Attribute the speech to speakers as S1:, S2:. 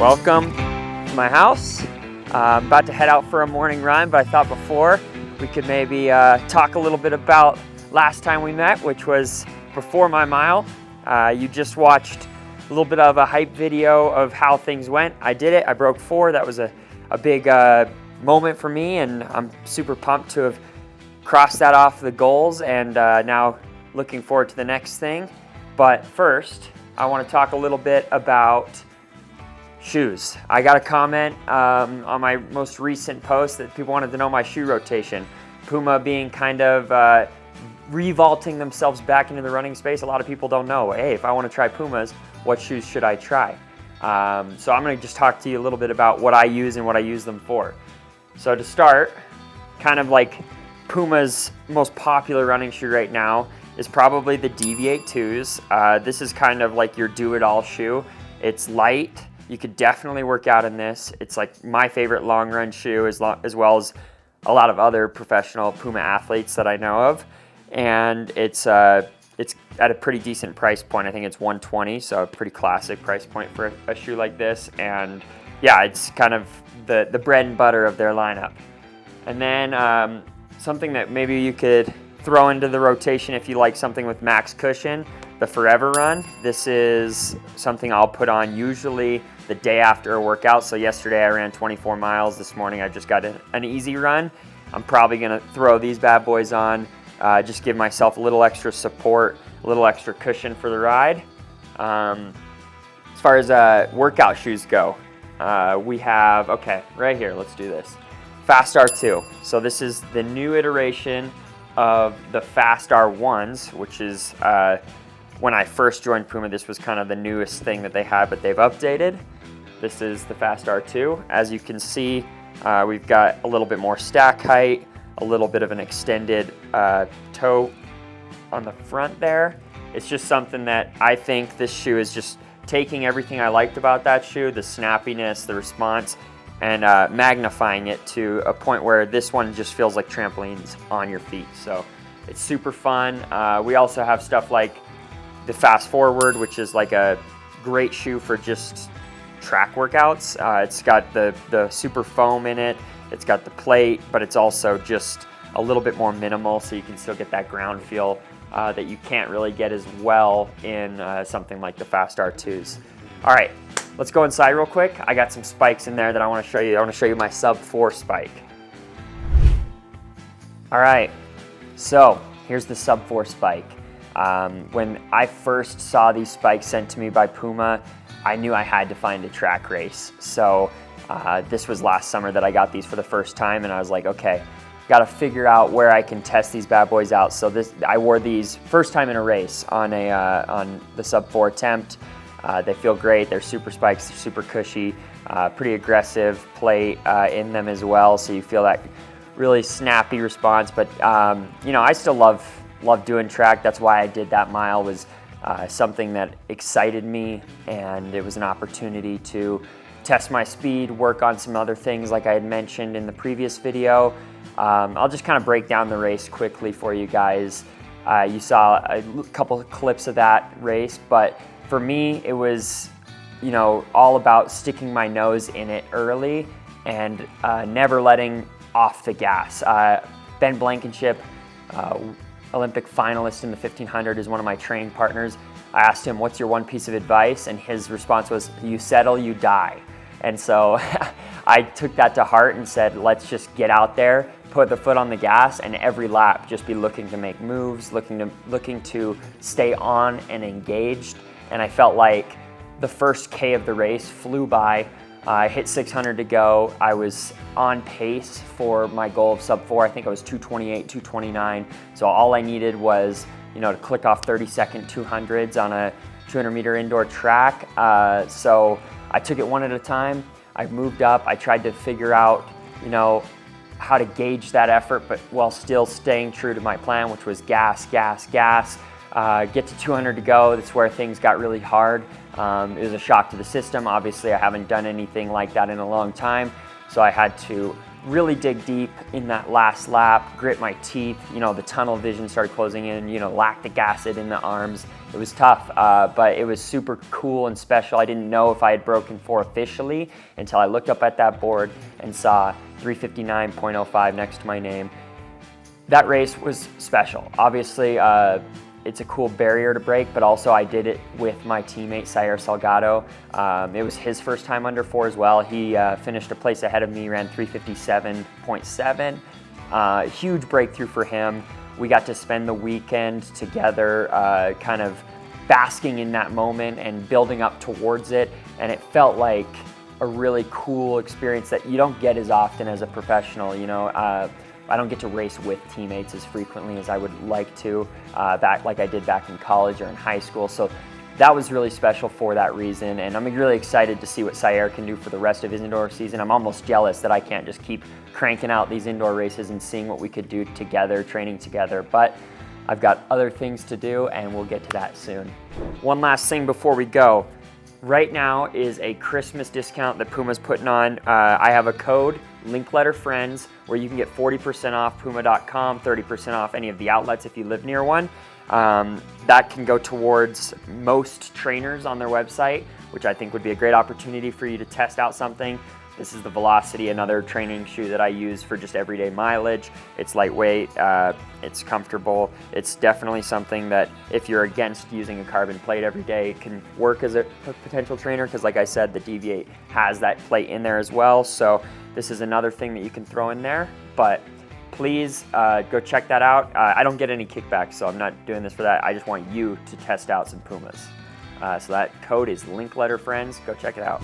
S1: Welcome to my house. I'm about to head out for a morning run, but I thought before we could maybe talk a little bit about last time we met, which was before my mile. You just watched a little bit of a hype video of how things went. I did it, I broke 4. That was a big moment for me, and I'm super pumped to have crossed that off the goals, and now looking forward to the next thing. But first, I want to talk a little bit about shoes. I got a comment on my most recent post that people wanted to know my shoe rotation. Puma being kind of revaulting themselves back into the running space. A lot of people don't know, hey, if I want to try Pumas, what shoes should I try? So I'm going to just talk to you a little bit about what I use and what I use them for. So to start, kind of like Puma's most popular running shoe right now is probably the Deviate 2s. This is kind of like your do-it-all shoe. It's light. You could definitely work out in this. It's like my favorite long run shoe as well as a lot of other professional Puma athletes that I know of. And it's at a pretty decent price point. I think it's $120, so a pretty classic price point for a shoe like this. And yeah, it's kind of the bread and butter of their lineup. And then something that maybe you could throw into the rotation if you like something with max cushion, the Forever Run. This is something I'll put on usually the day after a workout. So yesterday I ran 24 miles. This morning I just got an easy run. I'm probably gonna throw these bad boys on, just give myself a little extra support, a little extra cushion for the ride. As far as workout shoes go, we have, okay, right here, let's do this. Fast R2. So this is the new iteration of the Fast R1s, which is, when I first joined Puma, this was kind of the newest thing that they had, but they've updated. This is the Fast R2. As you can see, we've got a little bit more stack height, a little bit of an extended toe on the front there. It's just something that I think this shoe is just taking everything I liked about that shoe, the snappiness, the response, and magnifying it to a point where this one just feels like trampolines on your feet. So it's super fun. We also have stuff like the Fast Forward, which is like a great shoe for just track workouts. It's got the super foam in it, it's got the plate, but it's also just a little bit more minimal, so you can still get that ground feel that you can't really get as well in something like the Fast R2s. All right, let's go inside real quick. I got some spikes in there that I want to show you. I want to show you my sub 4 spike. All right, so here's the sub 4 spike. When I first saw these spikes sent to me by Puma, I knew I had to find a track race. So this was last summer that I got these for the first time, and I was like, okay, got to figure out where I can test these bad boys out. So I wore these first time in a race on the sub 4 attempt. They feel great. They're super spikes, they're super cushy, pretty aggressive plate in them as well. So you feel that really snappy response. But you know, I still love doing track. That's why I did that mile, was something that excited me, and it was an opportunity to test my speed, work on some other things like I had mentioned in the previous video. I'll just kind of break down the race quickly for you guys. You saw a couple of clips of that race, but for me, it was, you know, all about sticking my nose in it early and never letting off the gas. Ben Blankenship, Olympic finalist in the 1500, is one of my training partners. I asked him, what's your one piece of advice? And his response was, you settle, you die. And so I took that to heart and said, let's just get out there, put the foot on the gas, and every lap just be looking to make moves, looking to stay on and engaged. And I felt like the first K of the race flew by. I hit 600 to go. I was on pace for my goal of sub 4. I think I was 228, 229. So all I needed was, you know, to click off 30-second 200s on a 200-meter indoor track. So I took it one at a time. I moved up. I tried to figure out, you know, how to gauge that effort, but while still staying true to my plan, which was gas, gas, gas. Get to 200 to go. That's where things got really hard. It was a shock to the system. Obviously, I haven't done anything like that in a long time, so I had to really dig deep in that last lap, grit my teeth. You know, the tunnel vision started closing in, you know, lactic acid in the arms. It was tough, but it was super cool and special. I didn't know if I had broken 4 officially until I looked up at that board and saw 359.05 next to my name. That race was special. Obviously, it's a cool barrier to break, but also I did it with my teammate, Sayer Salgado. It was his first time under 4 as well. He finished a place ahead of me, ran 357.7. Huge breakthrough for him. We got to spend the weekend together, kind of basking in that moment and building up towards it. And it felt like a really cool experience that you don't get as often as a professional, you know. I don't get to race with teammates as frequently as I would like to, like I did back in college or in high school. So that was really special for that reason. And I'm really excited to see what Sayer can do for the rest of his indoor season. I'm almost jealous that I can't just keep cranking out these indoor races and seeing what we could do together, training together. But I've got other things to do, and we'll get to that soon. One last thing before we go. Right now is a Christmas discount that Puma's putting on. I have a code, LinkletterFriends, where you can get 40% off Puma.com, 30% off any of the outlets if you live near one. That can go towards most trainers on their website, which I think would be a great opportunity for you to test out something. This is the Velocity, another training shoe that I use for just everyday mileage. It's lightweight, it's comfortable. It's definitely something that if you're against using a carbon plate every day, it can work as a potential trainer, because like I said, the Deviate has that plate in there as well. So this is another thing that you can throw in there, but please go check that out. I don't get any kickbacks, so I'm not doing this for that. I just want you to test out some Pumas. So that code is LinkletterFriends. Go check it out.